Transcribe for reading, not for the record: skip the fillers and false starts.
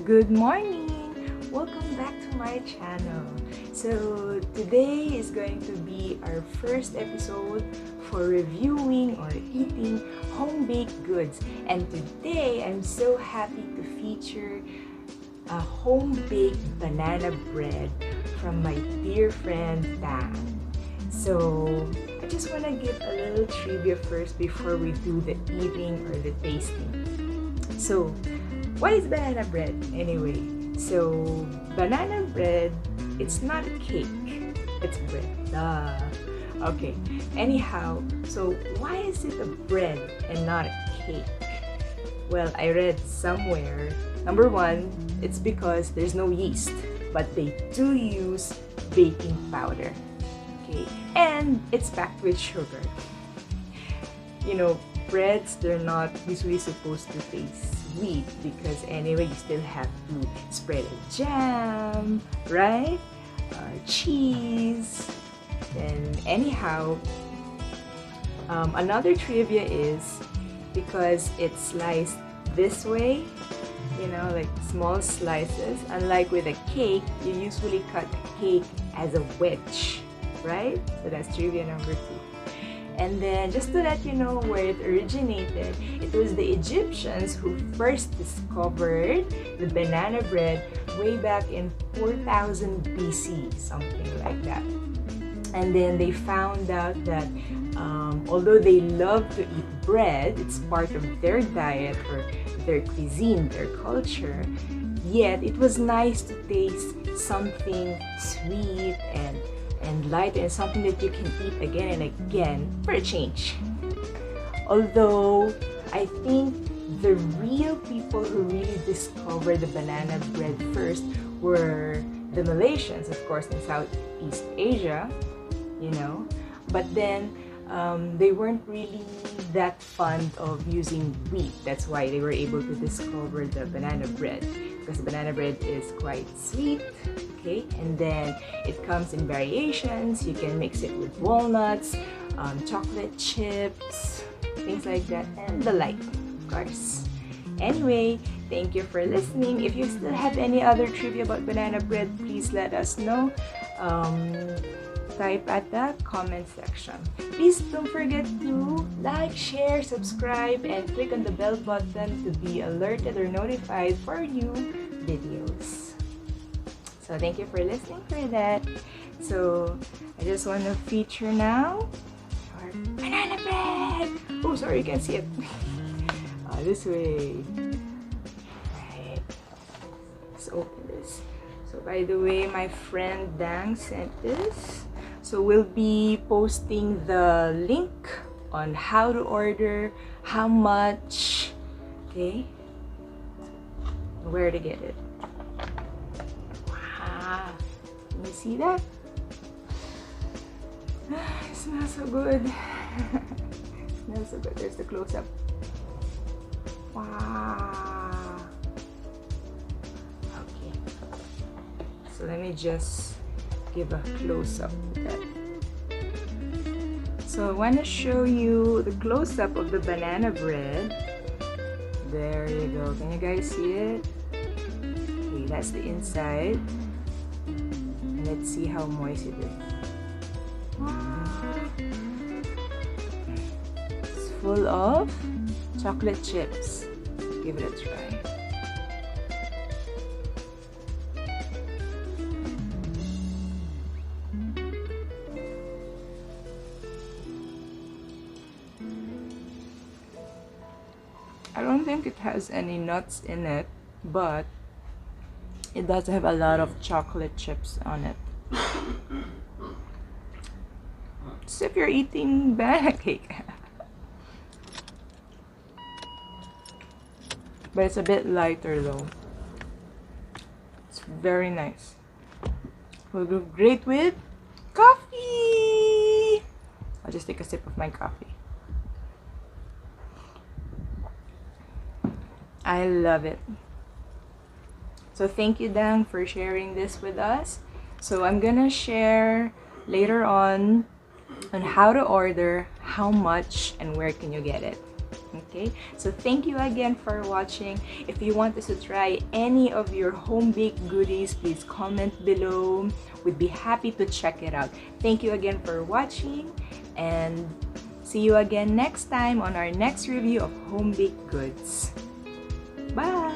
Good morning! Welcome back to my channel. So today is going to be our first episode for reviewing or eating home-baked goods. And today I'm so happy to feature a home-baked banana bread from my dear friend Dan. So I just want to give a little trivia first before we do the eating or the tasting. So what is banana bread anyway? So banana bread, it's not a cake, it's bread. Duh. Okay, anyhow, so why is it a bread and not a cake? Well, I read somewhere, number one, it's because there's no yeast, but they do use baking powder. Okay, and it's packed with sugar. You know, breads, they're not usually supposed to taste sweet because anyway you still have to spread a jam, right? Cheese. Then anyhow, another trivia is because it's sliced this way, you know, like small slices. Unlike with a cake, you usually cut a cake as a wedge, right? So that's trivia number 2. And then just to let you know where it originated, it was the Egyptians who first discovered the banana bread way back in 4000 BC, something like that. And then they found out that although they love to eat bread, it's part of their diet or their cuisine, their culture, yet it was nice to taste something sweet and light and something that you can eat again and again for a change. Although I think the real people who really discovered the banana bread first were the Malaysians, of course, in Southeast Asia, you know, but then they weren't really that fond of using wheat. That's why they were able to discover the banana bread, because the banana bread is quite sweet. Okay, and then it comes in variations. You can mix it with walnuts, chocolate chips, things like that, and the like, of course. Anyway, thank you for listening. If you still have any other trivia about banana bread, please let us know. Type at the comment section. Please don't forget to like, share, subscribe, and click on the bell button to be alerted or notified for new videos. So thank you for listening for that. So I just want to feature now our banana bread. Oh, sorry, you can't see it. This way. Right. Let's open this. So by the way, my friend Dang sent this. So we'll be posting the link on how to order, how much, okay, where to get it. Can you see that? It smells so good. It smells so good. There's the close-up. Wow. Okay. So let me just give a close-up of that. So I want to show you the close-up of the banana bread. There you go. Can you guys see it? Okay, that's the inside. Let's see how moist it is. It's full of chocolate chips. Give it a try. I don't think it has any nuts in it, but it does have a lot of chocolate chips on it. As if you're eating banana cake. But it's a bit lighter though. It's very nice. Will go great with coffee. I'll just take a sip of my coffee. I love it. So thank you, Dang, for sharing this with us. So I'm gonna share later on how to order, how much, and where can you get it. Okay, so thank you again for watching. If you want us to try any of your home baked goodies, please comment below. We'd be happy to check it out. Thank you again for watching, and see you again next time on our next review of home baked goods. Bye!